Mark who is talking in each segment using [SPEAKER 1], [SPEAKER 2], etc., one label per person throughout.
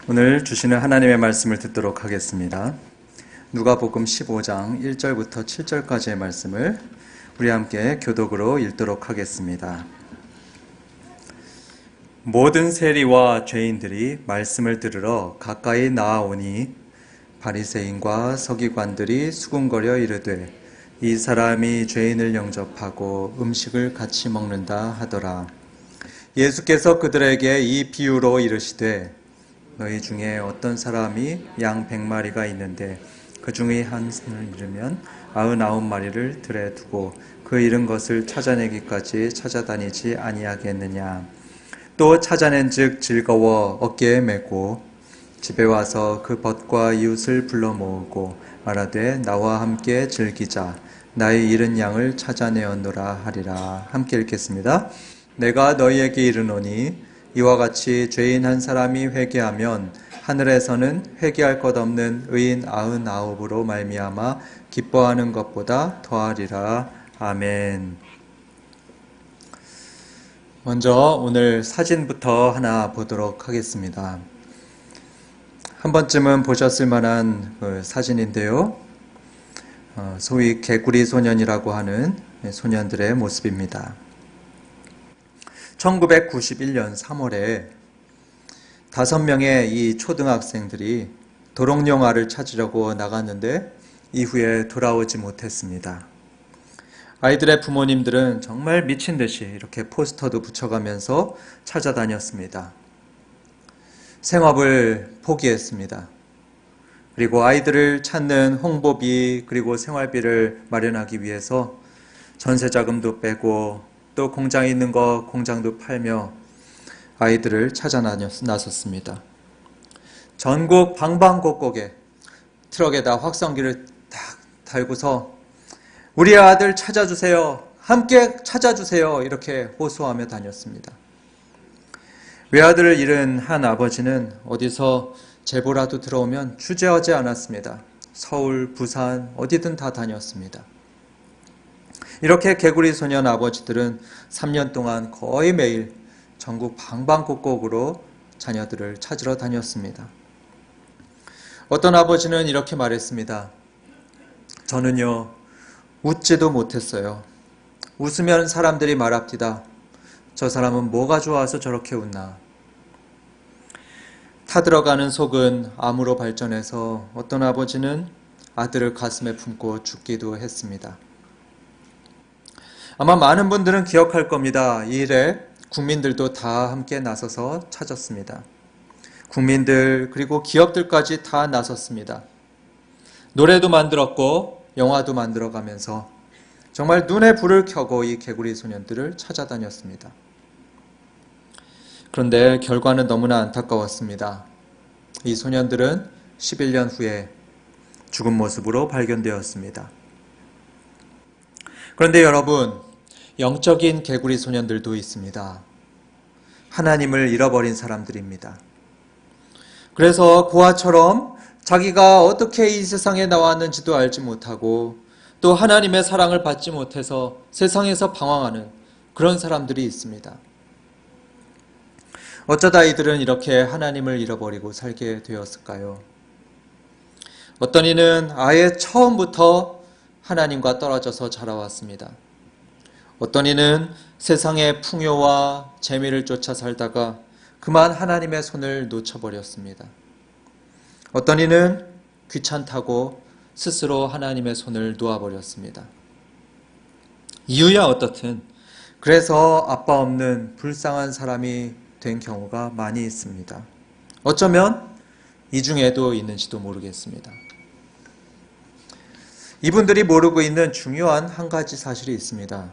[SPEAKER 1] 오늘 주시는 하나님의 말씀을 듣도록 하겠습니다. 누가복음 15장 1절부터 7절까지의 말씀을 우리 함께 교독으로 읽도록 하겠습니다. 모든 세리와 죄인들이 말씀을 들으러 가까이 나아오니 바리새인과 서기관들이 수군거려 이르되 이 사람이 죄인을 영접하고 음식을 같이 먹는다 하더라. 예수께서 그들에게 이 비유로 이르시되 너희 중에 어떤 사람이 양 100마리가 있는데 그 중에 한 손을 잃으면 99마리를 들에 두고 그 잃은 것을 찾아내기까지 찾아다니지 아니하겠느냐. 또 찾아낸즉 즐거워 어깨에 메고 집에 와서 그 벗과 이웃을 불러 모으고 말하되 나와 함께 즐기자. 나의 잃은 양을 찾아내었노라 하리라. 함께 읽겠습니다. 내가 너희에게 이르노니 이와 같이 죄인 한 사람이 회개하면 하늘에서는 회개할 것 없는 의인 99으로 말미암아 기뻐하는 것보다 더하리라. 아멘. 먼저 오늘 사진부터 하나 보도록 하겠습니다. 한 번쯤은 보셨을 만한 사진인데요. 소위 개구리 소년이라고 하는 소년들의 모습입니다. 1991년 3월에 5명의 이 초등학생들이 도롱뇽알을 찾으려고 나갔는데 이후에 돌아오지 못했습니다. 아이들의 부모님들은 정말 미친 듯이 이렇게 포스터도 붙여가면서 찾아다녔습니다. 생업을 포기했습니다. 그리고 아이들을 찾는 홍보비 그리고 생활비를 마련하기 위해서 전세자금도 빼고 또 공장에 있는 거 공장도 팔며 아이들을 찾아 나섰습니다. 전국 방방곡곡에 트럭에다 확성기를 딱 달고서 우리 아들 찾아주세요. 함께 찾아주세요. 이렇게 호소하며 다녔습니다. 외아들을 잃은 한 아버지는 어디서 제보라도 들어오면 주저하지 않았습니다. 서울, 부산 어디든 다 다녔습니다. 이렇게 개구리 소년 아버지들은 3년 동안 거의 매일 전국 방방곡곡으로 자녀들을 찾으러 다녔습니다. 어떤 아버지는 이렇게 말했습니다. 저는요, 웃지도 못했어요. 웃으면 사람들이 말합디다. 저 사람은 뭐가 좋아서 저렇게 웃나. 타들어가는 속은 암으로 발전해서 어떤 아버지는 아들을 가슴에 품고 죽기도 했습니다. 아마 많은 분들은 기억할 겁니다. 이 일에 국민들도 다 함께 나서서 찾았습니다. 국민들 그리고 기업들까지 다 나섰습니다. 노래도 만들었고 영화도 만들어가면서 정말 눈에 불을 켜고 이 개구리 소년들을 찾아다녔습니다. 그런데 결과는 너무나 안타까웠습니다. 이 소년들은 11년 후에 죽은 모습으로 발견되었습니다. 그런데 여러분, 영적인 개구리 소년들도 있습니다. 하나님을 잃어버린 사람들입니다. 그래서 고아처럼 자기가 어떻게 이 세상에 나왔는지도 알지 못하고 또 하나님의 사랑을 받지 못해서 세상에서 방황하는 그런 사람들이 있습니다. 어쩌다 이들은 이렇게 하나님을 잃어버리고 살게 되었을까요? 어떤 이는 아예 처음부터 하나님과 떨어져서 자라왔습니다. 어떤 이는 세상의 풍요와 재미를 쫓아 살다가 그만 하나님의 손을 놓쳐버렸습니다. 어떤 이는 귀찮다고 스스로 하나님의 손을 놓아버렸습니다. 이유야 어떻든 그래서 아빠 없는 불쌍한 사람이 된 경우가 많이 있습니다. 어쩌면 이 중에도 있는지도 모르겠습니다. 이분들이 모르고 있는 중요한 한 가지 사실이 있습니다.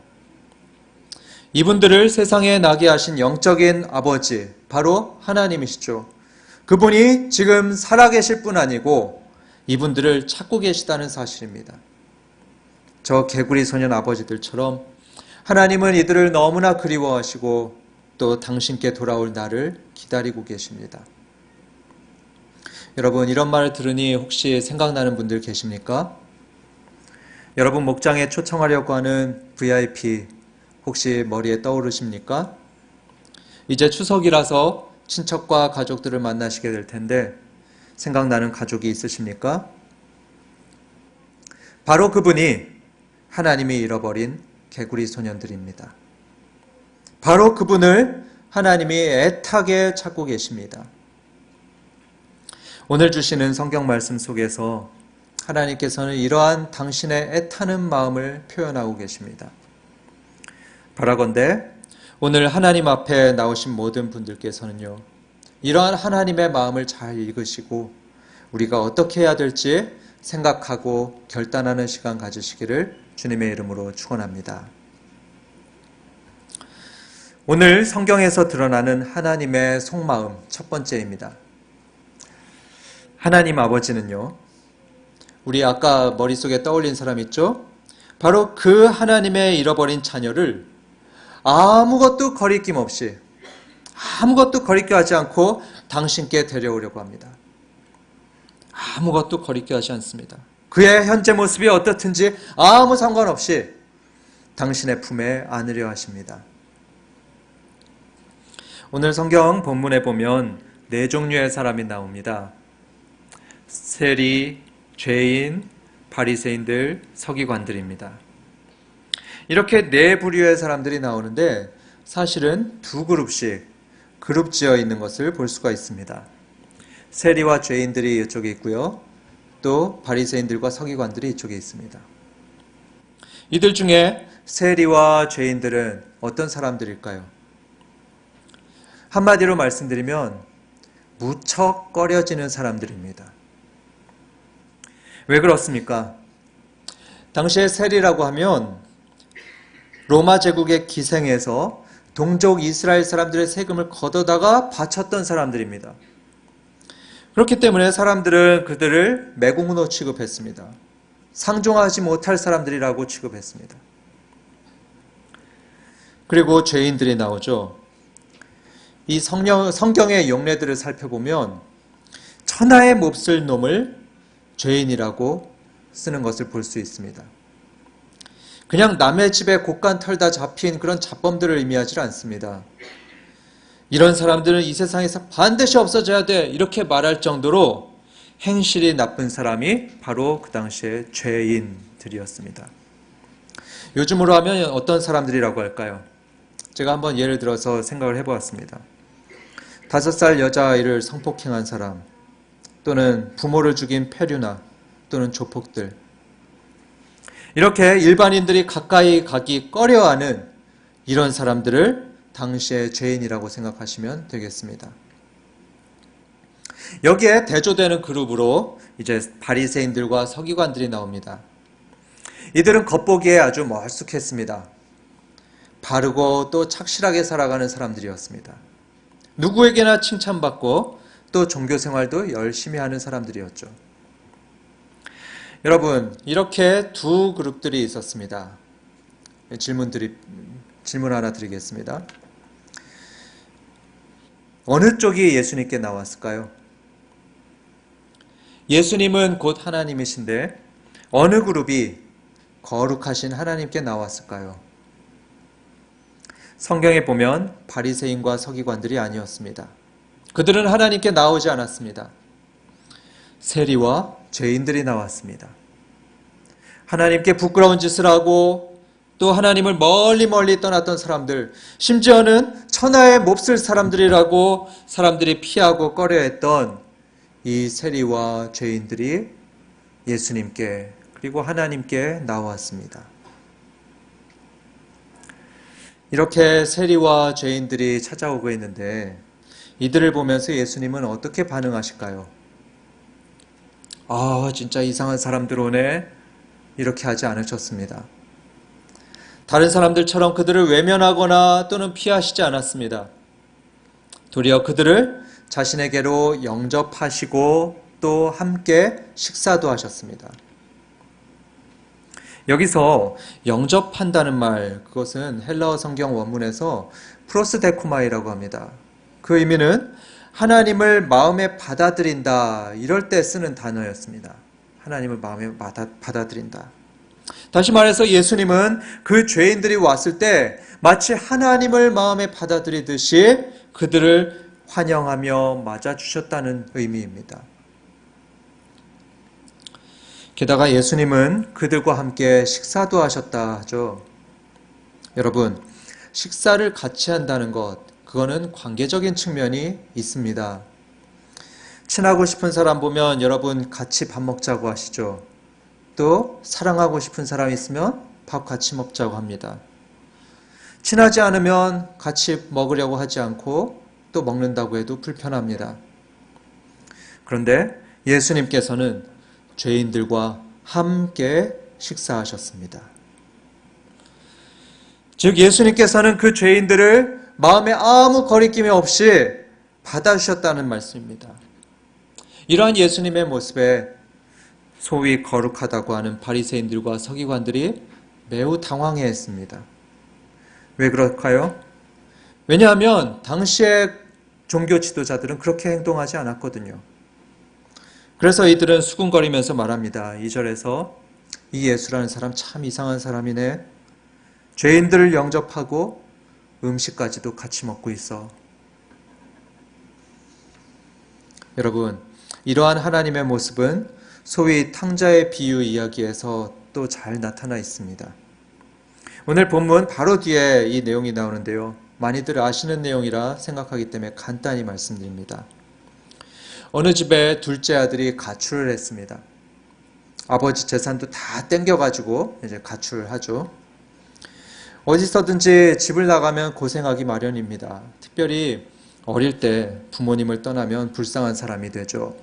[SPEAKER 1] 이분들을 세상에 나게 하신 영적인 아버지, 바로 하나님이시죠. 그분이 지금 살아계실 뿐 아니고 이분들을 찾고 계시다는 사실입니다. 저 개구리 소년 아버지들처럼 하나님은 이들을 너무나 그리워하시고 또 당신께 돌아올 날을 기다리고 계십니다. 여러분, 이런 말을 들으니 혹시 생각나는 분들 계십니까? 여러분 목장에 초청하려고 하는 VIP 혹시 머리에 떠오르십니까? 이제 추석이라서 친척과 가족들을 만나시게 될 텐데 생각나는 가족이 있으십니까? 바로 그분이 하나님이 잃어버린 개구리 소년들입니다. 바로 그분을 하나님이 애타게 찾고 계십니다. 오늘 주시는 성경 말씀 속에서 하나님께서는 이러한 당신의 애타는 마음을 표현하고 계십니다. 바라건대 오늘 하나님 앞에 나오신 모든 분들께서는요, 이러한 하나님의 마음을 잘 읽으시고 우리가 어떻게 해야 될지 생각하고 결단하는 시간 가지시기를 주님의 이름으로 축원합니다. 오늘 성경에서 드러나는 하나님의 속마음 첫 번째입니다. 하나님 아버지는요, 우리 아까 머릿속에 떠올린 사람 있죠? 바로 그 하나님의 잃어버린 자녀를 아무것도 거리낌 없이, 아무것도 거리낌 하지 않고 당신께 데려오려고 합니다. 아무것도 거리낌 하지 않습니다. 그의 현재 모습이 어떻든지 아무 상관없이 당신의 품에 안으려 하십니다. 오늘 성경 본문에 보면 네 종류의 사람이 나옵니다. 세리, 죄인, 바리새인들, 서기관들입니다. 이렇게 네 부류의 사람들이 나오는데 사실은 두 그룹씩 그룹지어 있는 것을 볼 수가 있습니다. 세리와 죄인들이 이쪽에 있고요. 또 바리새인들과 서기관들이 이쪽에 있습니다. 이들 중에 세리와 죄인들은 어떤 사람들일까요? 한마디로 말씀드리면 무척 꺼려지는 사람들입니다. 왜 그렇습니까? 당시에 세리라고 하면 로마 제국의 기생에서 동족 이스라엘 사람들의 세금을 걷어다가 바쳤던 사람들입니다. 그렇기 때문에 사람들은 그들을 매국노 취급했습니다. 상종하지 못할 사람들이라고 취급했습니다. 그리고 죄인들이 나오죠. 이 성경의 용례들을 살펴보면 천하의 몹쓸 놈을 죄인이라고 쓰는 것을 볼 수 있습니다. 그냥 남의 집에 곡간 털다 잡힌 그런 잡범들을 의미하지 않습니다. 이런 사람들은 이 세상에서 반드시 없어져야 돼, 이렇게 말할 정도로 행실이 나쁜 사람이 바로 그 당시에 죄인들이었습니다. 요즘으로 하면 어떤 사람들이라고 할까요? 제가 한번 예를 들어서 생각을 해보았습니다. 5살 여자아이를 성폭행한 사람, 또는 부모를 죽인 폐류나 또는 조폭들, 이렇게 일반인들이 가까이 가기 꺼려하는 이런 사람들을 당시의 죄인이라고 생각하시면 되겠습니다. 여기에 대조되는 그룹으로 이제 바리새인들과 서기관들이 나옵니다. 이들은 겉보기에 아주 멀쑥했습니다. 바르고 또 착실하게 살아가는 사람들이었습니다. 누구에게나 칭찬받고 또 종교 생활도 열심히 하는 사람들이었죠. 여러분, 이렇게 두 그룹들이 있었습니다. 질문 하나 드리겠습니다. 어느 쪽이 예수님께 나왔을까요? 예수님은 곧 하나님이신데 어느 그룹이 거룩하신 하나님께 나왔을까요? 성경에 보면 바리새인과 서기관들이 아니었습니다. 그들은 하나님께 나오지 않았습니다. 세리와 죄인들이 나왔습니다. 하나님께 부끄러운 짓을 하고 또 하나님을 멀리 떠났던 사람들, 심지어는 천하의 몹쓸 사람들이라고 사람들이 피하고 꺼려했던 이 세리와 죄인들이 예수님께 그리고 하나님께 나왔습니다. 이렇게 세리와 죄인들이 찾아오고 있는데 이들을 보면서 예수님은 어떻게 반응하실까요? 아, 진짜 이상한 사람들 오네, 이렇게 하지 않으셨습니다. 다른 사람들처럼 그들을 외면하거나 또는 피하시지 않았습니다. 도리어 그들을 자신에게로 영접하시고 또 함께 식사도 하셨습니다. 여기서 영접한다는 말, 그것은 헬라어 성경 원문에서 프로스데코마이라고 합니다. 그 의미는 하나님을 마음에 받아들인다, 이럴 때 쓰는 단어였습니다. 하나님을 마음에 받아들인다. 다시 말해서 예수님은 그 죄인들이 왔을 때 마치 하나님을 마음에 받아들이듯이 그들을 환영하며 맞아주셨다는 의미입니다. 게다가 예수님은 그들과 함께 식사도 하셨다 하죠. 여러분, 식사를 같이 한다는 것, 그거는 관계적인 측면이 있습니다. 친하고 싶은 사람 보면 여러분 같이 밥 먹자고 하시죠. 또 사랑하고 싶은 사람 있으면 밥 같이 먹자고 합니다. 친하지 않으면 같이 먹으려고 하지 않고 또 먹는다고 해도 불편합니다. 그런데 예수님께서는 죄인들과 함께 식사하셨습니다. 즉 예수님께서는 그 죄인들을 마음에 아무 거리낌이 없이 받아주셨다는 말씀입니다. 이러한 예수님의 모습에 소위 거룩하다고 하는 바리새인들과 서기관들이 매우 당황해했습니다. 왜 그럴까요? 왜냐하면 당시의 종교 지도자들은 그렇게 행동하지 않았거든요. 그래서 이들은 수군거리면서 말합니다. 2절에서 이 예수라는 사람 참 이상한 사람이네. 죄인들을 영접하고 음식까지도 같이 먹고 있어. 여러분, 이러한 하나님의 모습은 소위 탕자의 비유 이야기에서 또 잘 나타나 있습니다. 오늘 본문 바로 뒤에 이 내용이 나오는데요. 많이들 아시는 내용이라 생각하기 때문에 간단히 말씀드립니다. 어느 집에 둘째 아들이 가출을 했습니다. 아버지 재산도 다 땡겨가지고 이제 가출을 하죠. 어디서든지 집을 나가면 고생하기 마련입니다. 특별히 어릴 때 부모님을 떠나면 불쌍한 사람이 되죠.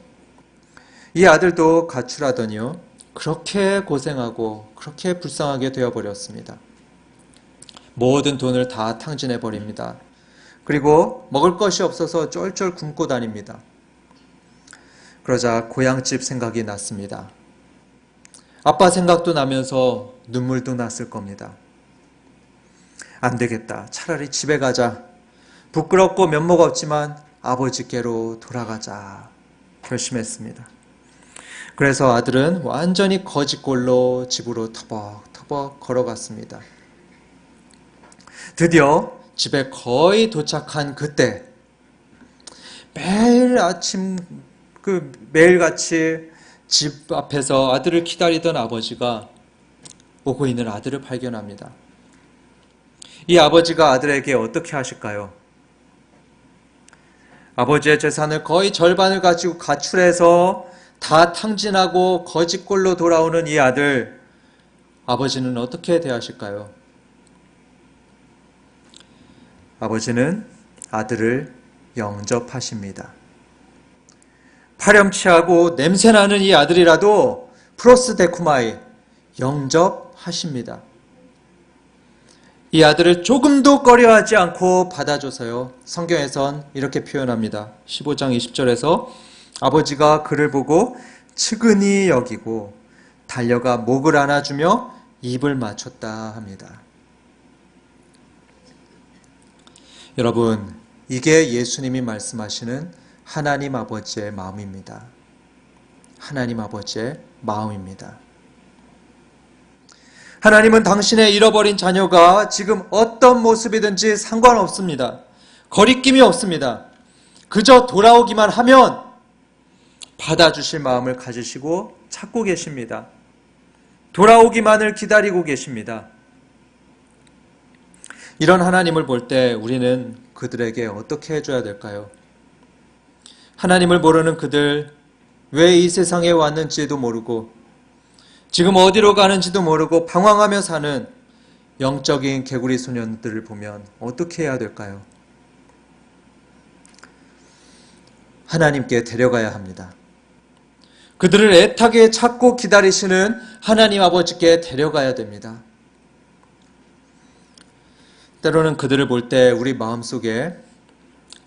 [SPEAKER 1] 이 아들도 가출하더니요. 그렇게 고생하고 그렇게 불쌍하게 되어버렸습니다. 모든 돈을 다 탕진해버립니다. 그리고 먹을 것이 없어서 쫄쫄 굶고 다닙니다. 그러자 고향집 생각이 났습니다. 아빠 생각도 나면서 눈물도 났을 겁니다. 안 되겠다. 차라리 집에 가자. 부끄럽고 면목 없지만 아버지께로 돌아가자. 결심했습니다. 그래서 아들은 완전히 거지꼴로 집으로 터벅터벅 걸어갔습니다. 드디어 집에 거의 도착한 그때 매일 아침 매일같이 집 앞에서 아들을 기다리던 아버지가 오고 있는 아들을 발견합니다. 이 아버지가 아들에게 어떻게 하실까요? 아버지의 재산을 거의 절반을 가지고 가출해서 다 탕진하고 거지꼴로 돌아오는 이 아들, 아버지는 어떻게 대하실까요? 아버지는 아들을 영접하십니다. 파렴치하고 냄새나는 이 아들이라도 프로스데쿠마이 영접하십니다. 이 아들을 조금도 꺼려하지 않고 받아줘서요. 성경에선 이렇게 표현합니다. 15장 20절에서 아버지가 그를 보고 측은히 여기고 달려가 목을 안아주며 입을 맞췄다 합니다. 여러분, 이게 예수님이 말씀하시는 하나님 아버지의 마음입니다. 하나님 아버지의 마음입니다. 하나님은 당신의 잃어버린 자녀가 지금 어떤 모습이든지 상관없습니다. 거리낌이 없습니다. 그저 돌아오기만 하면 받아주실 마음을 가지시고 찾고 계십니다. 돌아오기만을 기다리고 계십니다. 이런 하나님을 볼 때 우리는 그들에게 어떻게 해줘야 될까요? 하나님을 모르는 그들, 왜 이 세상에 왔는지도 모르고 지금 어디로 가는지도 모르고 방황하며 사는 영적인 개구리 소년들을 보면 어떻게 해야 될까요? 하나님께 데려가야 합니다. 그들을 애타게 찾고 기다리시는 하나님 아버지께 데려가야 됩니다. 때로는 그들을 볼 때 우리 마음속에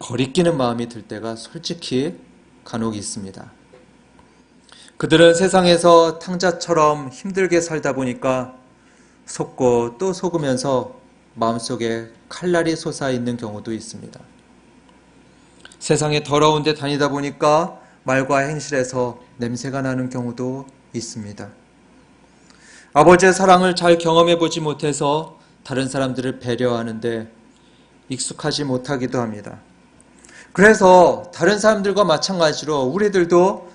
[SPEAKER 1] 거리끼는 마음이 들 때가 솔직히 간혹 있습니다. 그들은 세상에서 탕자처럼 힘들게 살다 보니까 속고 또 속으면서 마음속에 칼날이 솟아있는 경우도 있습니다. 세상에 더러운 데 다니다 보니까 말과 행실에서 냄새가 나는 경우도 있습니다. 아버지의 사랑을 잘 경험해 보지 못해서 다른 사람들을 배려하는데 익숙하지 못하기도 합니다. 그래서 다른 사람들과 마찬가지로 우리들도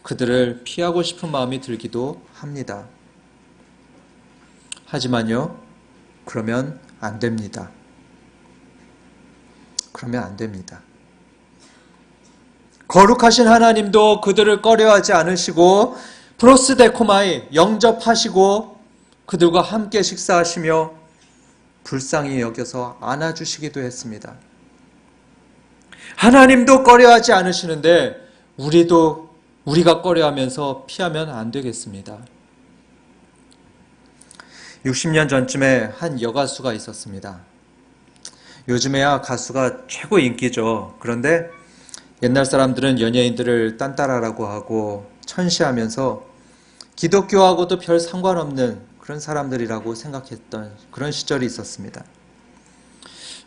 [SPEAKER 1] 그들을 피하고 싶은 마음이 들기도 합니다. 하지만요, 그러면 안 됩니다. 그러면 안 됩니다. 거룩하신 하나님도 그들을 꺼려하지 않으시고 프로스데코마이 영접하시고 그들과 함께 식사하시며 불쌍히 여겨서 안아주시기도 했습니다. 하나님도 꺼려하지 않으시는데 우리가 꺼려하면서 피하면 안 되겠습니다. 60년 전쯤에 한 여가수가 있었습니다. 요즘에야 가수가 최고 인기죠. 그런데 옛날 사람들은 연예인들을 딴따라라고 하고 천시하면서 기독교하고도 별 상관없는 그런 사람들이라고 생각했던 그런 시절이 있었습니다.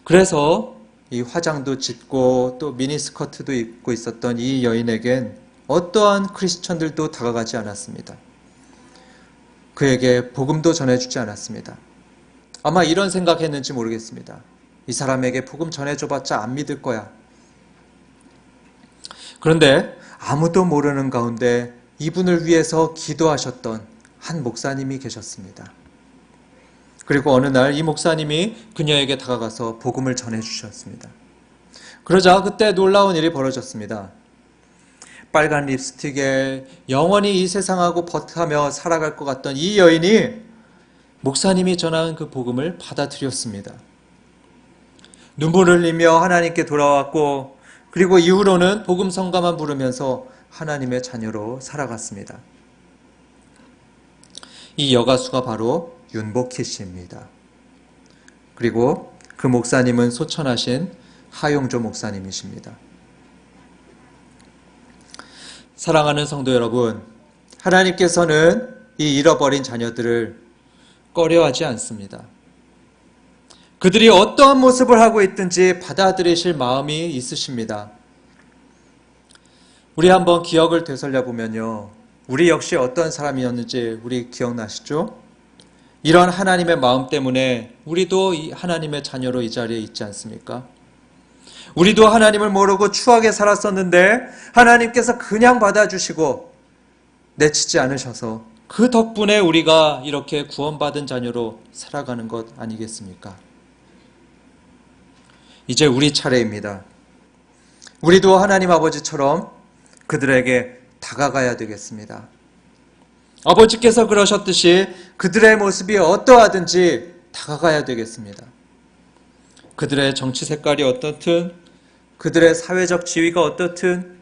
[SPEAKER 1] 그래서 이 화장도 짙고 또 미니스커트도 입고 있었던 이 여인에겐 어떠한 크리스천들도 다가가지 않았습니다. 그에게 복음도 전해주지 않았습니다. 아마 이런 생각했는지 모르겠습니다. 이 사람에게 복음 전해줘봤자 안 믿을 거야. 그런데 아무도 모르는 가운데 이분을 위해서 기도하셨던 한 목사님이 계셨습니다. 그리고 어느 날 이 목사님이 그녀에게 다가가서 복음을 전해주셨습니다. 그러자 그때 놀라운 일이 벌어졌습니다. 빨간 립스틱에 영원히 이 세상하고 버티며 살아갈 것 같던 이 여인이 목사님이 전한 그 복음을 받아들였습니다. 눈물을 흘리며 하나님께 돌아왔고 그리고 이후로는 복음 성가만 부르면서 하나님의 자녀로 살아갔습니다. 이 여가수가 바로 윤복희 씨입니다. 그리고 그 목사님은 소천하신 하용조 목사님이십니다. 사랑하는 성도 여러분, 하나님께서는 이 잃어버린 자녀들을 꺼려하지 않습니다. 그들이 어떠한 모습을 하고 있든지 받아들이실 마음이 있으십니다. 우리 한번 기억을 되살려 보면요, 우리 역시 어떤 사람이었는지 우리 기억나시죠? 이런 하나님의 마음 때문에 우리도 이 하나님의 자녀로 이 자리에 있지 않습니까? 우리도 하나님을 모르고 추하게 살았었는데 하나님께서 그냥 받아주시고 내치지 않으셔서 그 덕분에 우리가 이렇게 구원받은 자녀로 살아가는 것 아니겠습니까? 이제 우리 차례입니다. 우리도 하나님 아버지처럼 그들에게 다가가야 되겠습니다. 아버지께서 그러셨듯이 그들의 모습이 어떠하든지 다가가야 되겠습니다. 그들의 정치 색깔이 어떻든, 그들의 사회적 지위가 어떻든,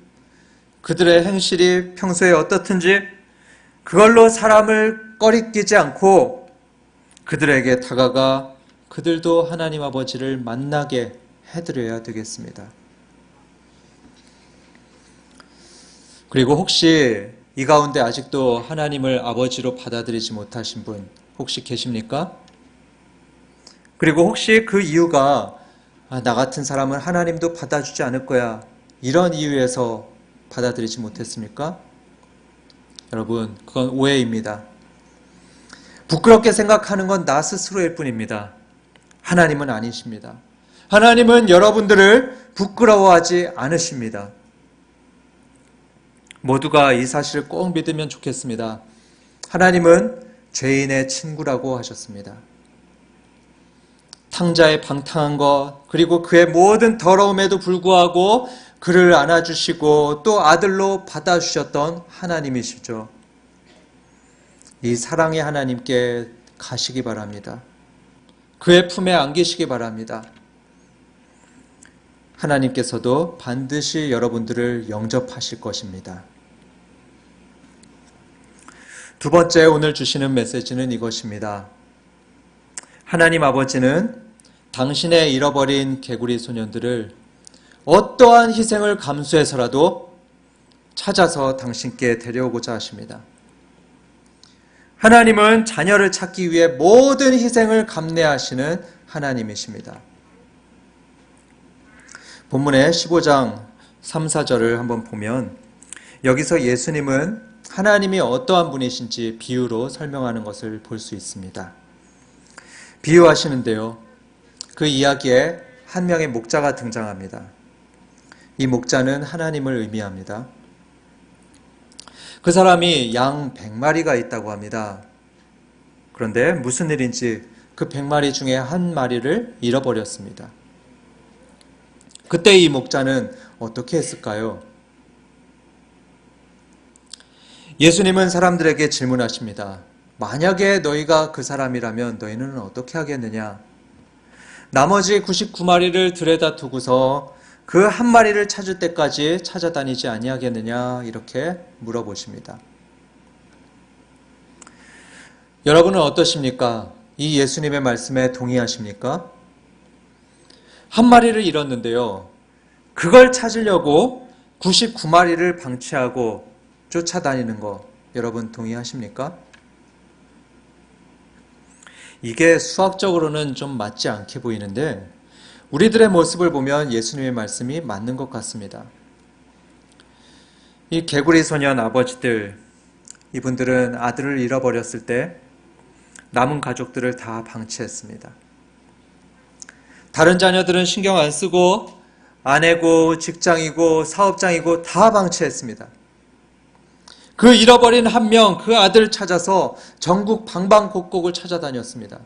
[SPEAKER 1] 그들의 행실이 평소에 어떻든지 그걸로 사람을 꺼리끼지 않고 그들에게 다가가 그들도 하나님 아버지를 만나게 해드려야 되겠습니다. 그리고 혹시 이 가운데 아직도 하나님을 아버지로 받아들이지 못하신 분 혹시 계십니까? 그리고 혹시 그 이유가 나 같은 사람은 하나님도 받아주지 않을 거야, 이런 이유에서 받아들이지 못했습니까? 여러분, 그건 오해입니다. 부끄럽게 생각하는 건 나 스스로일 뿐입니다. 하나님은 아니십니다. 하나님은 여러분들을 부끄러워하지 않으십니다. 모두가 이 사실을 꼭 믿으면 좋겠습니다. 하나님은 죄인의 친구라고 하셨습니다. 탕자의 방탕한 것, 그리고 그의 모든 더러움에도 불구하고 그를 안아주시고 또 아들로 받아주셨던 하나님이시죠. 이 사랑의 하나님께 가시기 바랍니다. 그의 품에 안기시기 바랍니다. 하나님께서도 반드시 여러분들을 영접하실 것입니다. 두 번째 오늘 주시는 메시지는 이것입니다. 하나님 아버지는 당신의 잃어버린 개구리 소년들을 어떠한 희생을 감수해서라도 찾아서 당신께 데려오고자 하십니다. 하나님은 자녀를 찾기 위해 모든 희생을 감내하시는 하나님이십니다. 본문의 15장 3, 4절을 한번 보면 여기서 예수님은 하나님이 어떠한 분이신지 비유로 설명하는 것을 볼 수 있습니다. 비유하시는데요, 그 이야기에 한 명의 목자가 등장합니다. 이 목자는 하나님을 의미합니다. 그 사람이 양 100마리가 있다고 합니다. 그런데 무슨 일인지 그 100마리 중에 한 마리를 잃어버렸습니다. 그때 이 목자는 어떻게 했을까요? 예수님은 사람들에게 질문하십니다. 만약에 너희가 그 사람이라면 너희는 어떻게 하겠느냐? 나머지 99마리를 들여다 두고서 그 한 마리를 찾을 때까지 찾아다니지 아니하겠느냐? 이렇게 물어보십니다. 여러분은 어떠십니까? 이 예수님의 말씀에 동의하십니까? 한 마리를 잃었는데요. 그걸 찾으려고 99마리를 방치하고 쫓아다니는 거 여러분 동의하십니까? 이게 수학적으로는 좀 맞지 않게 보이는데 우리들의 모습을 보면 예수님의 말씀이 맞는 것 같습니다. 이 개구리 소년 아버지들, 이분들은 아들을 잃어버렸을 때 남은 가족들을 다 방치했습니다. 다른 자녀들은 신경 안 쓰고 아내고 직장이고 사업장이고 다 방치했습니다. 그 잃어버린 한 명, 그 아들을 찾아서 전국 방방곡곡을 찾아다녔습니다.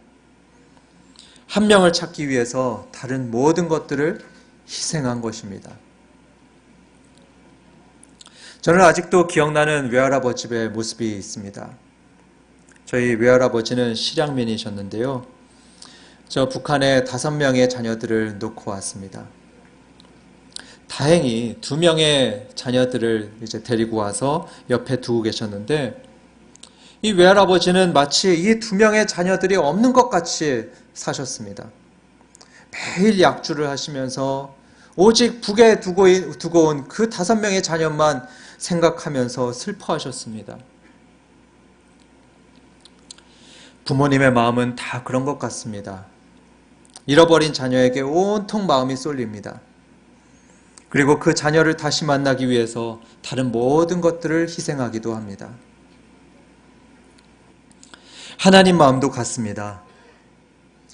[SPEAKER 1] 한 명을 찾기 위해서 다른 모든 것들을 희생한 것입니다. 저는 아직도 기억나는 외할아버지 집의 모습이 있습니다. 저희 외할아버지는 실향민이셨는데요. 저 북한에 5명의 자녀들을 놓고 왔습니다. 다행히 2명의 자녀들을 이제 데리고 와서 옆에 두고 계셨는데 이 외할아버지는 마치 이 2명의 자녀들이 없는 것 같이 사셨습니다. 매일 약주를 하시면서 오직 북에 두고 온 그 5명의 자녀만 생각하면서 슬퍼하셨습니다. 부모님의 마음은 다 그런 것 같습니다. 잃어버린 자녀에게 온통 마음이 쏠립니다. 그리고 그 자녀를 다시 만나기 위해서 다른 모든 것들을 희생하기도 합니다. 하나님 마음도 같습니다.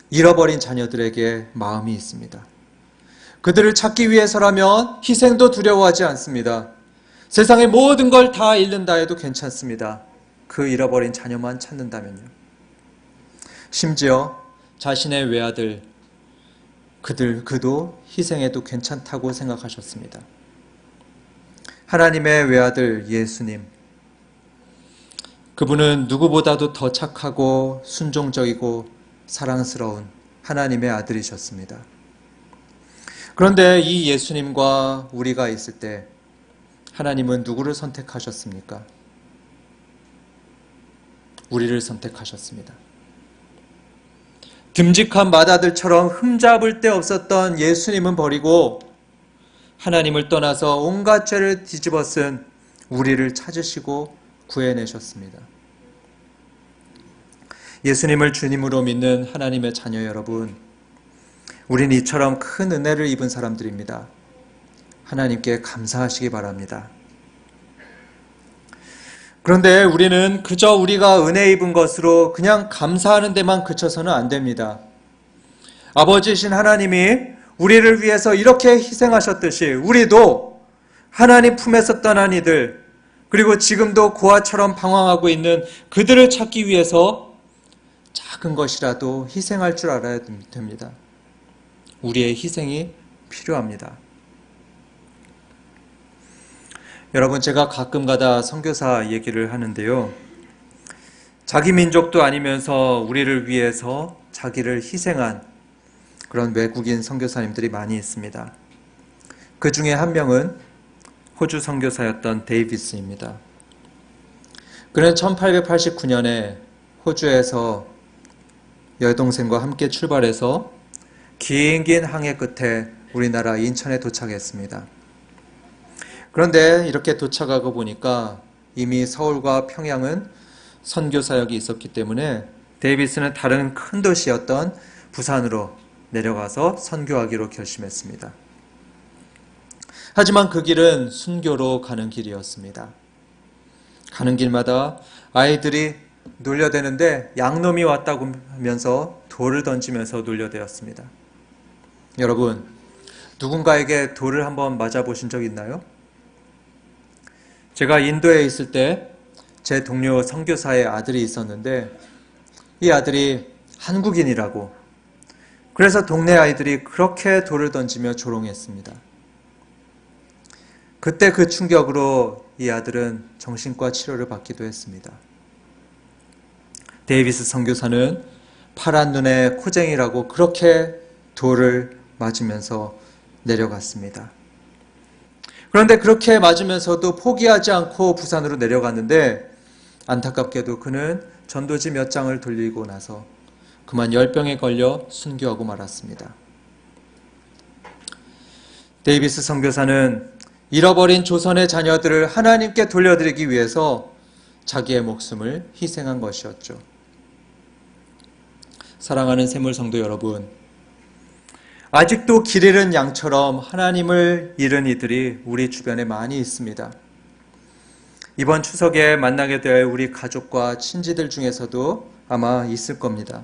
[SPEAKER 1] 잃어버린 자녀들에게 마음이 있습니다. 그들을 찾기 위해서라면 희생도 두려워하지 않습니다. 세상의 모든 걸 다 잃는다 해도 괜찮습니다. 그 잃어버린 자녀만 찾는다면요. 심지어 자신의 외아들, 그도 희생해도 괜찮다고 생각하셨습니다. 하나님의 외아들 예수님, 그분은 누구보다도 더 착하고 순종적이고 사랑스러운 하나님의 아들이셨습니다. 그런데 이 예수님과 우리가 있을 때 하나님은 누구를 선택하셨습니까? 우리를 선택하셨습니다. 듬직한 맏아들처럼 흠잡을 데 없었던 예수님은 버리고 하나님을 떠나서 온갖 죄를 뒤집어 쓴 우리를 찾으시고 구해내셨습니다. 예수님을 주님으로 믿는 하나님의 자녀 여러분, 우린 이처럼 큰 은혜를 입은 사람들입니다. 하나님께 감사하시기 바랍니다. 그런데 우리는 그저 우리가 은혜 입은 것으로 그냥 감사하는 데만 그쳐서는 안 됩니다. 아버지이신 하나님이 우리를 위해서 이렇게 희생하셨듯이 우리도 하나님 품에서 떠난 이들, 그리고 지금도 고아처럼 방황하고 있는 그들을 찾기 위해서 작은 것이라도 희생할 줄 알아야 됩니다. 우리의 희생이 필요합니다. 여러분, 제가 가끔가다 선교사 얘기를 하는데요. 자기 민족도 아니면서 우리를 위해서 자기를 희생한 그런 외국인 선교사님들이 많이 있습니다. 그 중에 한 명은 호주 선교사였던 데이비스입니다. 그는 1889년에 호주에서 여동생과 함께 출발해서 긴 항해 끝에 우리나라 인천에 도착했습니다. 그런데 이렇게 도착하고 보니까 이미 서울과 평양은 선교사역이 있었기 때문에 데이비스는 다른 큰 도시였던 부산으로 내려가서 선교하기로 결심했습니다. 하지만 그 길은 순교로 가는 길이었습니다. 가는 길마다 아이들이 놀려대는데 양놈이 왔다고 하면서 돌을 던지면서 놀려대었습니다. 여러분, 누군가에게 돌을 한번 맞아보신 적 있나요? 제가 인도에 있을 때 제 동료 선교사의 아들이 있었는데 이 아들이 한국인이라고 그래서 동네 아이들이 그렇게 돌을 던지며 조롱했습니다. 그때 그 충격으로 이 아들은 정신과 치료를 받기도 했습니다. 데이비스 선교사는 파란 눈에 코쟁이라고 그렇게 돌을 맞으면서 내려갔습니다. 그런데 그렇게 맞으면서도 포기하지 않고 부산으로 내려갔는데 안타깝게도 그는 전도지 몇 장을 돌리고 나서 그만 열병에 걸려 순교하고 말았습니다. 데이비스 선교사는 잃어버린 조선의 자녀들을 하나님께 돌려드리기 위해서 자기의 목숨을 희생한 것이었죠. 사랑하는 샘물 성도 여러분, 아직도 길 잃은 양처럼 하나님을 잃은 이들이 우리 주변에 많이 있습니다. 이번 추석에 만나게 될 우리 가족과 친지들 중에서도 아마 있을 겁니다.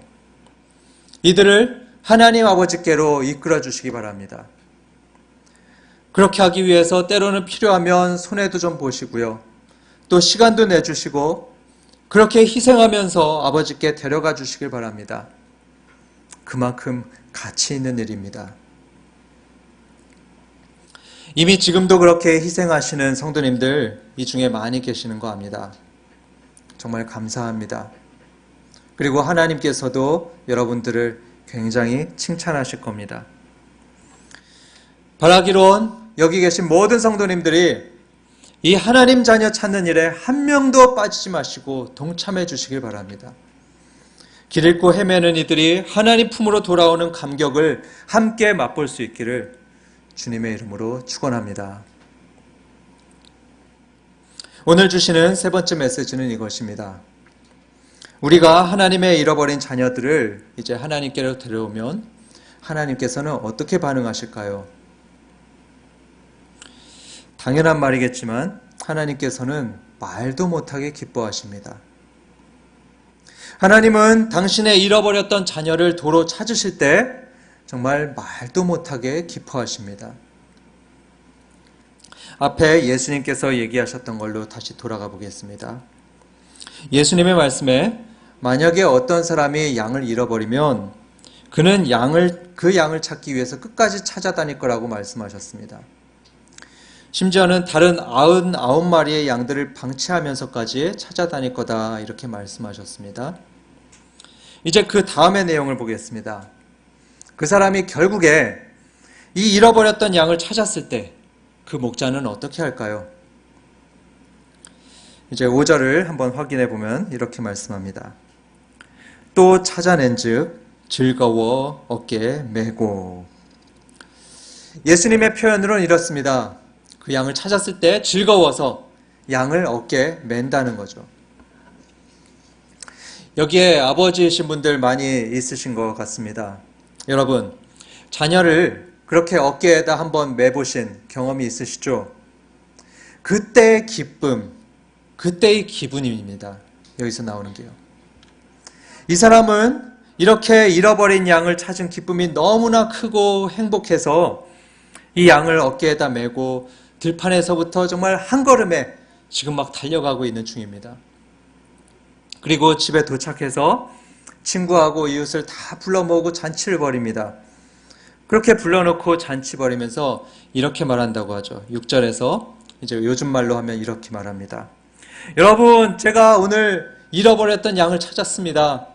[SPEAKER 1] 이들을 하나님 아버지께로 이끌어 주시기 바랍니다. 그렇게 하기 위해서 때로는 필요하면 손해도 좀 보시고요. 또 시간도 내주시고 그렇게 희생하면서 아버지께 데려가 주시길 바랍니다. 그만큼 가치 있는 일입니다. 이미 지금도 그렇게 희생하시는 성도님들 이 중에 많이 계시는 거 압니다. 정말 감사합니다. 그리고 하나님께서도 여러분들을 굉장히 칭찬하실 겁니다. 바라기론 여기 계신 모든 성도님들이 이 하나님 자녀 찾는 일에 한 명도 빠지지 마시고 동참해 주시길 바랍니다. 길 잃고 헤매는 이들이 하나님 품으로 돌아오는 감격을 함께 맛볼 수 있기를 주님의 이름으로 축원합니다. 오늘 주시는 세 번째 메시지는 이것입니다. 우리가 하나님의 잃어버린 자녀들을 이제 하나님께로 데려오면 하나님께서는 어떻게 반응하실까요? 당연한 말이겠지만 하나님께서는 말도 못하게 기뻐하십니다. 하나님은 당신의 잃어버렸던 자녀를 도로 찾으실 때 정말 말도 못하게 기뻐하십니다. 앞에 예수님께서 얘기하셨던 걸로 다시 돌아가 보겠습니다. 예수님의 말씀에 만약에 어떤 사람이 양을 잃어버리면 그는 그 양을 찾기 위해서 끝까지 찾아다닐 거라고 말씀하셨습니다. 심지어는 다른 99마리의 양들을 방치하면서까지 찾아다닐 거다 이렇게 말씀하셨습니다. 이제 그 다음의 내용을 보겠습니다. 그 사람이 결국에 이 잃어버렸던 양을 찾았을 때 그 목자는 어떻게 할까요? 이제 5절을 한번 확인해 보면 이렇게 말씀합니다. 또 찾아낸 즉 즐거워 어깨에 메고. 예수님의 표현으로는 이렇습니다. 그 양을 찾았을 때 즐거워서 양을 어깨에 맨다는 거죠. 여기에 아버지이신 분들 많이 있으신 것 같습니다. 여러분, 자녀를 그렇게 어깨에다 한번 매보신 경험이 있으시죠? 그때의 기쁨, 그때의 기분입니다. 여기서 나오는 게요. 이 사람은 이렇게 잃어버린 양을 찾은 기쁨이 너무나 크고 행복해서 이 양을 어깨에다 메고 들판에서부터 정말 한 걸음에 지금 막 달려가고 있는 중입니다. 그리고 집에 도착해서 친구하고 이웃을 다 불러 모으고 잔치를 벌입니다. 그렇게 불러놓고 잔치 벌이면서 이렇게 말한다고 하죠. 6절에서 이제 요즘 말로 하면 이렇게 말합니다. 여러분, 제가 오늘 잃어버렸던 양을 찾았습니다.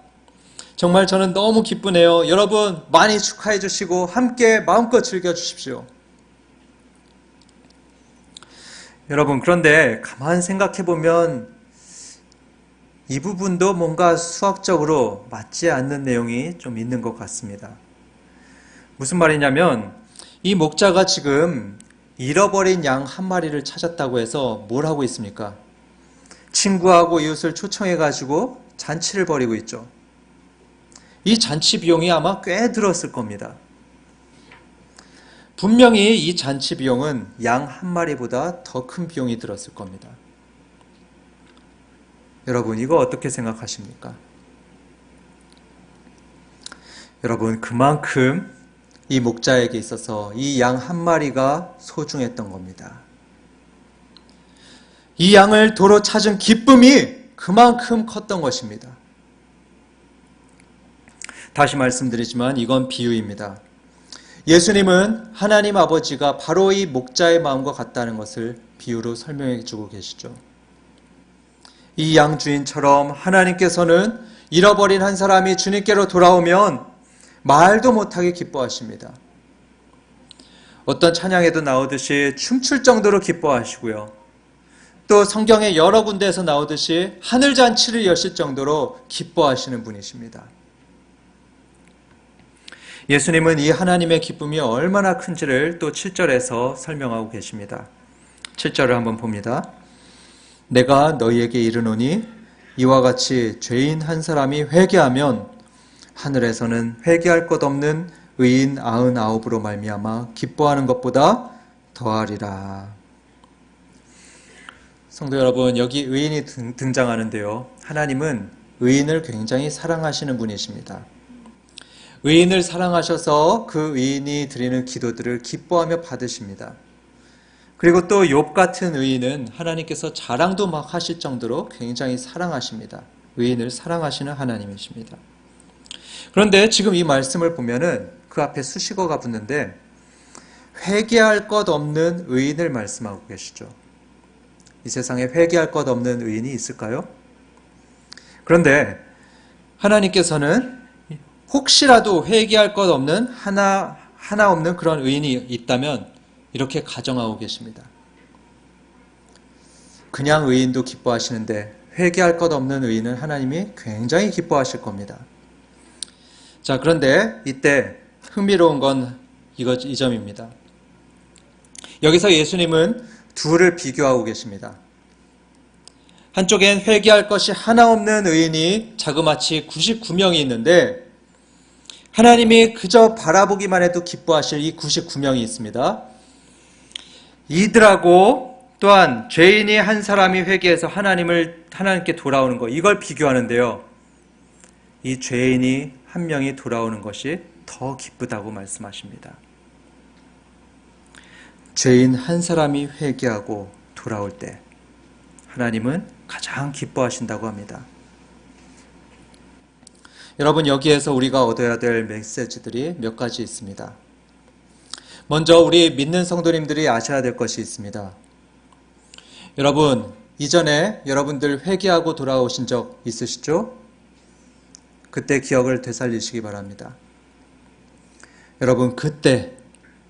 [SPEAKER 1] 정말 저는 너무 기쁘네요. 여러분 많이 축하해 주시고 함께 마음껏 즐겨 주십시오. 여러분, 그런데 가만 생각해 보면 이 부분도 뭔가 수학적으로 맞지 않는 내용이 좀 있는 것 같습니다. 무슨 말이냐면 이 목자가 지금 잃어버린 양 한 마리를 찾았다고 해서 뭘 하고 있습니까? 친구하고 이웃을 초청해가지고 잔치를 벌이고 있죠. 이 잔치 비용이 아마 꽤 들었을 겁니다. 분명히 이 잔치 비용은 양 한 마리보다 더 큰 비용이 들었을 겁니다. 여러분, 이거 어떻게 생각하십니까? 여러분, 그만큼 이 목자에게 있어서 이 양 한 마리가 소중했던 겁니다. 이 양을 도로 찾은 기쁨이 그만큼 컸던 것입니다. 다시 말씀드리지만 이건 비유입니다. 예수님은 하나님 아버지가 바로 이 목자의 마음과 같다는 것을 비유로 설명해 주고 계시죠. 이 양 주인처럼 하나님께서는 잃어버린 한 사람이 주님께로 돌아오면 말도 못하게 기뻐하십니다. 어떤 찬양에도 나오듯이 춤출 정도로 기뻐하시고요. 또 성경의 여러 군데에서 나오듯이 하늘잔치를 여실 정도로 기뻐하시는 분이십니다. 예수님은 이 하나님의 기쁨이 얼마나 큰지를 또 7절에서 설명하고 계십니다. 7절을 한번 봅니다. 내가 너희에게 이르노니 이와 같이 죄인 한 사람이 회개하면 하늘에서는 회개할 것 없는 의인 99으로 말미암아 기뻐하는 것보다 더하리라. 성도 여러분, 여기 의인이 등장하는데요. 하나님은 의인을 굉장히 사랑하시는 분이십니다. 의인을 사랑하셔서 그 의인이 드리는 기도들을 기뻐하며 받으십니다. 그리고 또 욥 같은 의인은 하나님께서 자랑도 막 하실 정도로 굉장히 사랑하십니다. 의인을 사랑하시는 하나님이십니다. 그런데 지금 이 말씀을 보면은 그 앞에 수식어가 붙는데 회개할 것 없는 의인을 말씀하고 계시죠. 이 세상에 회개할 것 없는 의인이 있을까요? 그런데 하나님께서는 혹시라도 회개할 것 없는 하나 없는 그런 의인이 있다면 이렇게 가정하고 계십니다. 그냥 의인도 기뻐하시는데 회개할 것 없는 의인은 하나님이 굉장히 기뻐하실 겁니다. 자, 그런데 이때 흥미로운 건 이 점입니다. 여기서 예수님은 둘을 비교하고 계십니다. 한쪽엔 회개할 것이 하나 없는 의인이 자그마치 99명이 있는데 하나님이 그저 바라보기만 해도 기뻐하실 이 99명이 있습니다. 이들하고 또한 죄인이 한 사람이 회개해서 하나님께 돌아오는 것, 이걸 비교하는데요. 이 죄인이 한 명이 돌아오는 것이 더 기쁘다고 말씀하십니다. 죄인 한 사람이 회개하고 돌아올 때 하나님은 가장 기뻐하신다고 합니다. 여러분, 여기에서 우리가 얻어야 될 메시지들이 몇 가지 있습니다. 먼저 우리 믿는 성도님들이 아셔야 될 것이 있습니다. 여러분, 이전에 여러분들 회개하고 돌아오신 적 있으시죠? 그때 기억을 되살리시기 바랍니다. 여러분,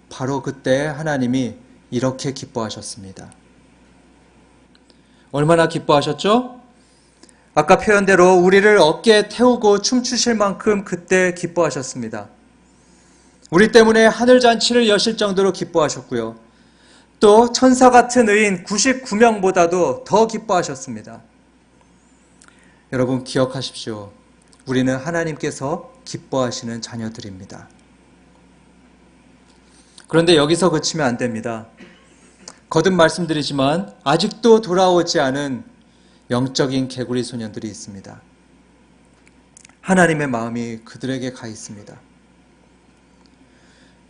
[SPEAKER 1] 바로 그때 하나님이 이렇게 기뻐하셨습니다. 얼마나 기뻐하셨죠? 아까 표현대로 우리를 어깨에 태우고 춤추실 만큼 그때 기뻐하셨습니다. 우리 때문에 하늘잔치를 여실 정도로 기뻐하셨고요. 또 천사 같은 의인 99명보다도 더 기뻐하셨습니다. 여러분, 기억하십시오. 우리는 하나님께서 기뻐하시는 자녀들입니다. 그런데 여기서 그치면 안 됩니다. 거듭 말씀드리지만 아직도 돌아오지 않은 영적인 개구리 소년들이 있습니다. 하나님의 마음이 그들에게 가 있습니다.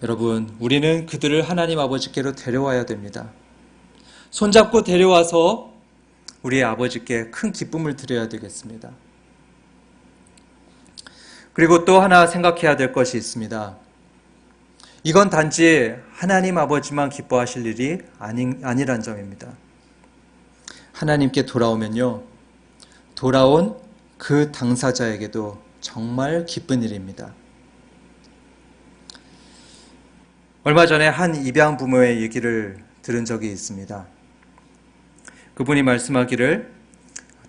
[SPEAKER 1] 여러분, 우리는 그들을 하나님 아버지께로 데려와야 됩니다. 손잡고 데려와서 우리 아버지께 큰 기쁨을 드려야 되겠습니다. 그리고 또 하나 생각해야 될 것이 있습니다. 이건 단지 하나님 아버지만 기뻐하실 일이 아니란 점입니다. 하나님께 돌아오면요, 돌아온 그 당사자에게도 정말 기쁜 일입니다. 얼마 전에 한 입양 부모의 얘기를 들은 적이 있습니다. 그분이 말씀하기를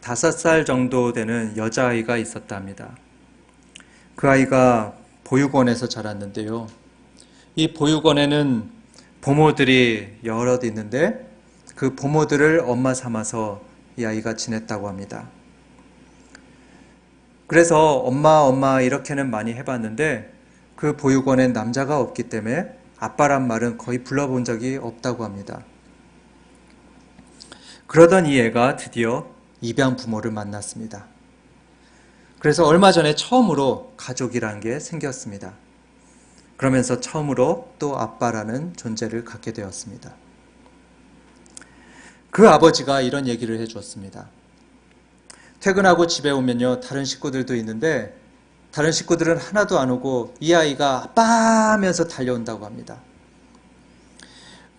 [SPEAKER 1] 5살 정도 되는 여자아이가 있었답니다. 그 아이가 보육원에서 자랐는데요. 이 보육원에는 보모들이 여럿 있는데 그 보모들을 엄마 삼아서 이 아이가 지냈다고 합니다. 그래서 엄마 이렇게는 많이 해봤는데 그 보육원엔 남자가 없기 때문에 아빠란 말은 거의 불러본 적이 없다고 합니다. 그러던 이 애가 드디어 입양 부모를 만났습니다. 그래서 얼마 전에 처음으로 가족이란 게 생겼습니다. 그러면서 처음으로 또 아빠라는 존재를 갖게 되었습니다. 그 아버지가 이런 얘기를 해주었습니다. 퇴근하고 집에 오면요, 다른 식구들도 있는데 다른 식구들은 하나도 안 오고 이 아이가 아빠 하면서 달려온다고 합니다.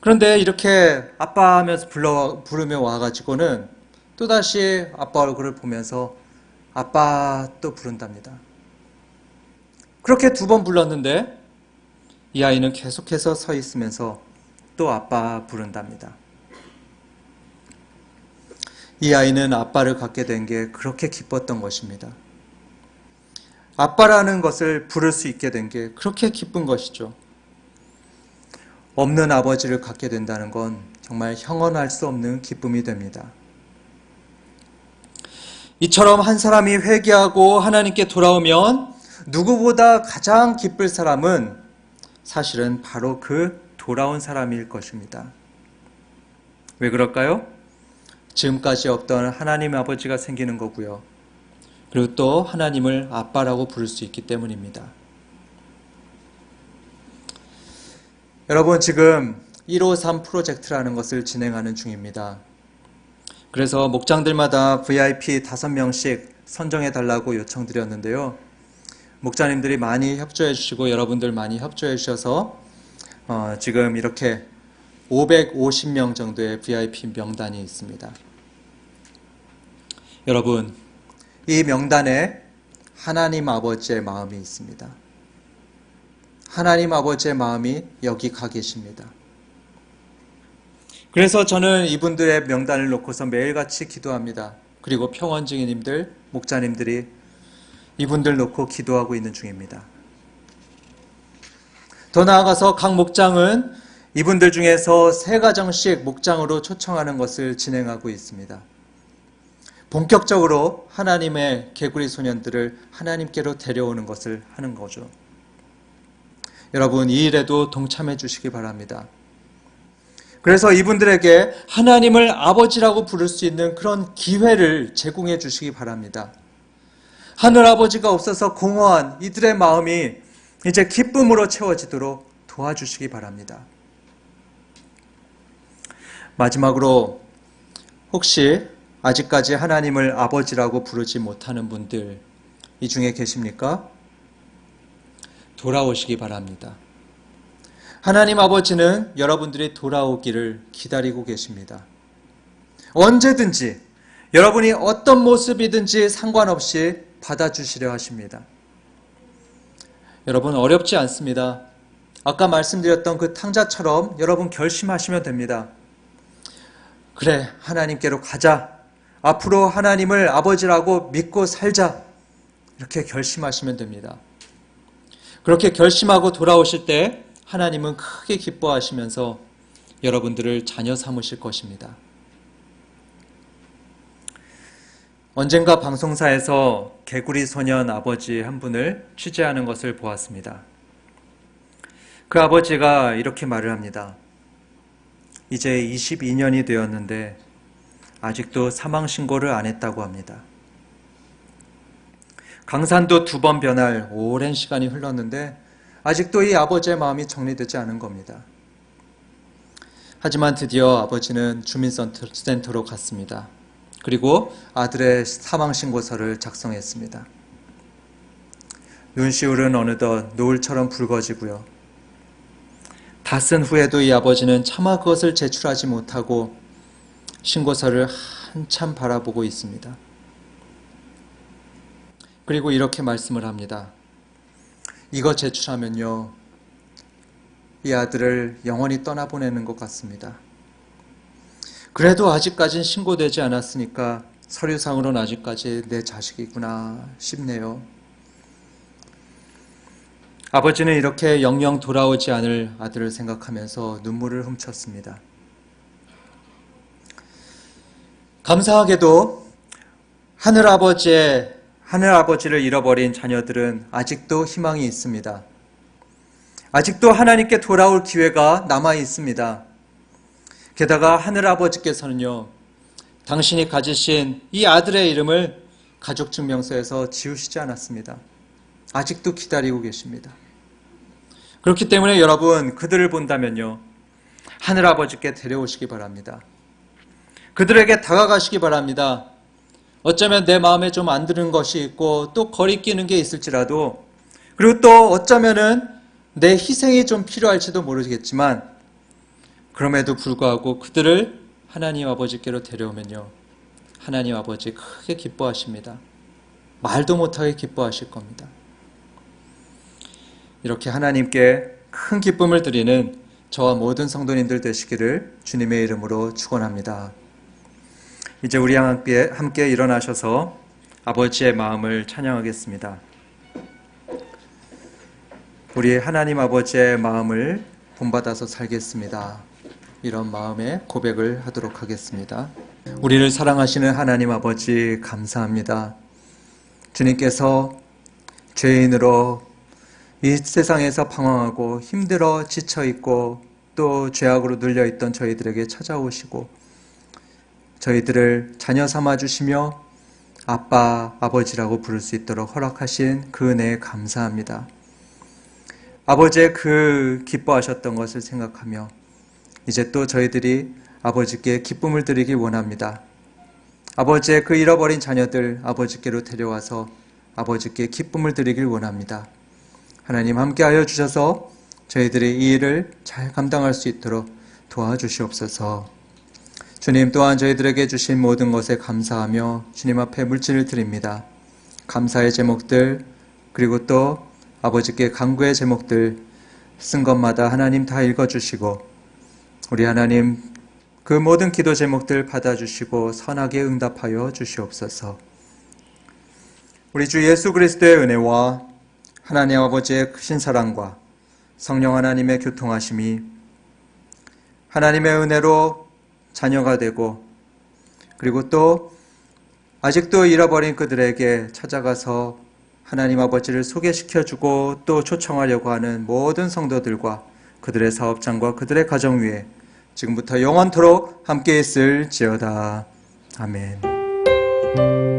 [SPEAKER 1] 그런데 이렇게 아빠 하면서 부르며 와가지고는 또다시 아빠 얼굴을 보면서 아빠 또 부른답니다. 그렇게 2번 불렀는데 이 아이는 계속해서 서 있으면서 또 아빠 부른답니다. 이 아이는 아빠를 갖게 된 게 그렇게 기뻤던 것입니다. 아빠라는 것을 부를 수 있게 된 게 그렇게 기쁜 것이죠. 없는 아버지를 갖게 된다는 건 정말 형언할 수 없는 기쁨이 됩니다. 이처럼 한 사람이 회개하고 하나님께 돌아오면 누구보다 가장 기쁠 사람은 사실은 바로 그 돌아온 사람일 것입니다. 왜 그럴까요? 지금까지 없던 하나님 아버지가 생기는 거고요. 그리고 또 하나님을 아빠라고 부를 수 있기 때문입니다. 여러분, 지금 153 프로젝트라는 것을 진행하는 중입니다. 그래서 목장들마다 VIP 5명씩 선정해 달라고 요청드렸는데요. 목자님들이 많이 협조해 주시고 여러분들 많이 협조해 주셔서 지금 이렇게 550명 정도의 VIP 명단이 있습니다. 여러분, 이 명단에 하나님 아버지의 마음이 있습니다. 하나님 아버지의 마음이 여기 가 계십니다. 그래서 저는 이분들의 명단을 놓고서 매일같이 기도합니다. 그리고 평원 증인님들, 목자님들이 이분들 놓고 기도하고 있는 중입니다. 더 나아가서 각 목장은 이분들 중에서 3가정씩 목장으로 초청하는 것을 진행하고 있습니다. 본격적으로 하나님의 개구리 소년들을 하나님께로 데려오는 것을 하는 거죠. 여러분, 이 일에도 동참해 주시기 바랍니다. 그래서 이분들에게 하나님을 아버지라고 부를 수 있는 그런 기회를 제공해 주시기 바랍니다. 하늘아버지가 없어서 공허한 이들의 마음이 이제 기쁨으로 채워지도록 도와주시기 바랍니다. 마지막으로 혹시 아직까지 하나님을 아버지라고 부르지 못하는 분들 이 중에 계십니까? 돌아오시기 바랍니다. 하나님 아버지는 여러분들이 돌아오기를 기다리고 계십니다. 언제든지 여러분이 어떤 모습이든지 상관없이 받아주시려 하십니다. 여러분, 어렵지 않습니다. 아까 말씀드렸던 그 탕자처럼 여러분 결심하시면 됩니다. 그래, 하나님께로 가자. 앞으로 하나님을 아버지라고 믿고 살자. 이렇게 결심하시면 됩니다. 그렇게 결심하고 돌아오실 때 하나님은 크게 기뻐하시면서 여러분들을 자녀 삼으실 것입니다. 언젠가 방송사에서 개구리 소년 아버지 한 분을 취재하는 것을 보았습니다. 그 아버지가 이렇게 말을 합니다. 이제 22년이 되었는데 아직도 사망신고를 안 했다고 합니다. 강산도 2번 변할 오랜 시간이 흘렀는데 아직도 이 아버지의 마음이 정리되지 않은 겁니다. 하지만 드디어 아버지는 주민센터로 갔습니다. 그리고 아들의 사망신고서를 작성했습니다. 눈시울은 어느덧 노을처럼 붉어지고요. 다 쓴 후에도 이 아버지는 차마 그것을 제출하지 못하고 신고서를 한참 바라보고 있습니다. 그리고 이렇게 말씀을 합니다. 이거 제출하면요, 이 아들을 영원히 떠나보내는 것 같습니다. 그래도 아직까진 신고되지 않았으니까 서류상으로는 아직까지 내 자식이구나 싶네요. 아버지는 이렇게 영영 돌아오지 않을 아들을 생각하면서 눈물을 훔쳤습니다. 감사하게도 하늘아버지를 잃어버린 자녀들은 아직도 희망이 있습니다. 아직도 하나님께 돌아올 기회가 남아 있습니다. 게다가 하늘아버지께서는요, 당신이 가지신 이 아들의 이름을 가족증명서에서 지우시지 않았습니다. 아직도 기다리고 계십니다. 그렇기 때문에 여러분, 그들을 본다면요, 하늘아버지께 데려오시기 바랍니다. 그들에게 다가가시기 바랍니다. 어쩌면 내 마음에 좀 안 드는 것이 있고 또 거리끼는 게 있을지라도, 그리고 또 어쩌면은 내 희생이 좀 필요할지도 모르겠지만, 그럼에도 불구하고 그들을 하나님 아버지께로 데려오면요, 하나님 아버지 크게 기뻐하십니다. 말도 못하게 기뻐하실 겁니다. 이렇게 하나님께 큰 기쁨을 드리는 저와 모든 성도님들 되시기를 주님의 이름으로 축원합니다. 이제 우리 함께 일어나셔서 아버지의 마음을 찬양하겠습니다. 우리 하나님 아버지의 마음을 본받아서 살겠습니다. 이런 마음의 고백을 하도록 하겠습니다. 우리를 사랑하시는 하나님 아버지, 감사합니다. 주님께서 죄인으로 이 세상에서 방황하고 힘들어 지쳐있고 또 죄악으로 눌려있던 저희들에게 찾아오시고 저희들을 자녀 삼아주시며 아빠, 아버지라고 부를 수 있도록 허락하신 그 은혜에 감사합니다. 아버지의 그 기뻐하셨던 것을 생각하며 이제 또 저희들이 아버지께 기쁨을 드리기 원합니다. 아버지의 그 잃어버린 자녀들 아버지께로 데려와서 아버지께 기쁨을 드리길 원합니다. 하나님 함께하여 주셔서 저희들이 이 일을 잘 감당할 수 있도록 도와주시옵소서. 주님 또한 저희들에게 주신 모든 것에 감사하며 주님 앞에 물질을 드립니다. 감사의 제목들 그리고 또 아버지께 간구의 제목들 쓴 것마다 하나님 다 읽어주시고 우리 하나님 그 모든 기도 제목들 받아주시고 선하게 응답하여 주시옵소서. 우리 주 예수 그리스도의 은혜와 하나님 아버지의 크신 사랑과 성령 하나님의 교통하심이 하나님의 은혜로 자녀가 되고 그리고 또 아직도 잃어버린 그들에게 찾아가서 하나님 아버지를 소개시켜주고 또 초청하려고 하는 모든 성도들과 그들의 사업장과 그들의 가정 위에 지금부터 영원토록 함께 있을지어다. 아멘.